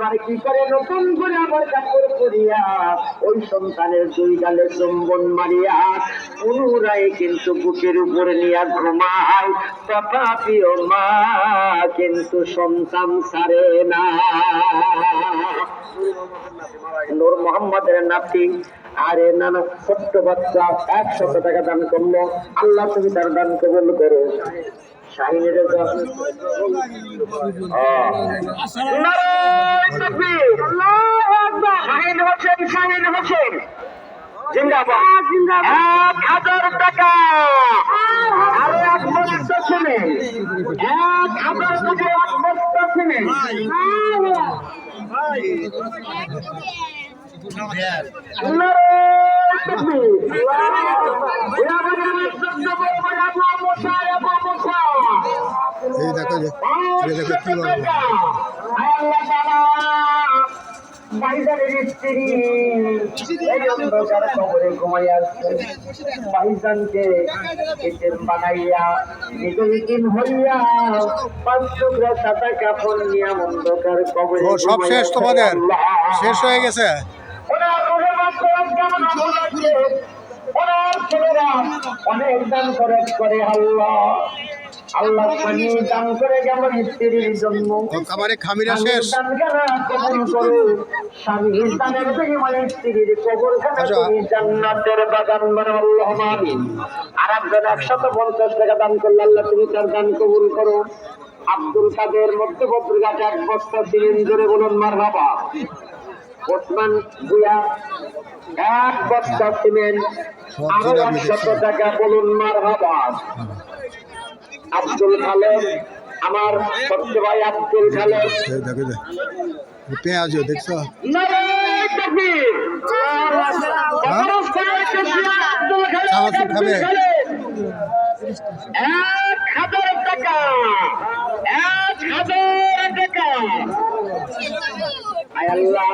আবার কি করে নতুন করে আবার কাপড় পরিয়া ওই সন্তানের দুই গালে চুম্বন মারিয়া পুনরায় কিন্তু বুকের উপরে নিয়ে ঘুমায়। তথাপিও মা কিন্তু সন্তান ছাড়ে না। নূর মোহাম্মদের নাতি আরে নানা ছোট্ট বাচ্চা 100 টাকা দান করলো। আল্লাহ তুমি তার দান কবুল করো। শাহিনের শাহিন হোসেন, শাহিন হোসেন জিন্দাবাদ, জিন্দাবাদ। 1000 টাকা আরো 1 বস্তা সিমেন্ট, 1000 টাকা 1 বস্তা সিমেন্ট। এই দেখো যে কি বলবো ভাইজানের স্ত্রী এই অন্ধকার কবরে ঘুমাই আসছে। ভাইজানকে বানাইয়া নিজের হইয়া 5 টুকরা সাদা কাপড় নিয়ে অন্ধকার কবরে সব শেষ, তোমাদের শেষ হয়ে গেছে। অনেক দান খরচ করে আল্লাহ, আল্লাহ দান করে কেমন স্ত্রীর জন্য খামিরা শেষ। স্বামীর দানের বিনিময়ে স্ত্রীর কবরখানা তুমি জান্নাতের বাগান বানাও আল্লাহুম্মা আমিন। আর একজন 150 টাকা দান করলে আল্লাহ তুমি তার দান কবুল করো। আব্দুল কাদের মধ্যপত্রিকাতে 1 বস্তা সিমেন্ট জোরে বলুন মারহাবা। ওসমান ভুয়া 1 বস্তা সিমেন্ট আরো 100 টাকা বলুন মারহাবা। আব্দুল খালেদ আমার ছোট্ট ভাই আব্দুল খালেদ পেঁয়াজ দেখছো খাবে 1000 টাকা, 1000 টাকা। আল্লাহ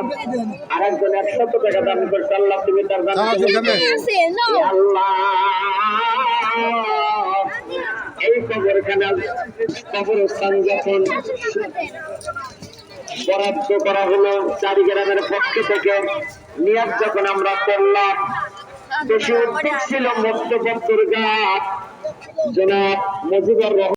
আরেকজন 100 টাকা দান করছে। আল্লাহ তুমি তার দান আল্লাহ এই কবরখানা কবরস্থান যখন বরাদ্দ করা হলো চারিগ্রামের পক্ষ থেকে, নিয়াত যখন আমরা করলাম, বেশি উদ্যোগ ছিল মধ্যপত্তর গাছ জনাব মুজিবুর রহমান।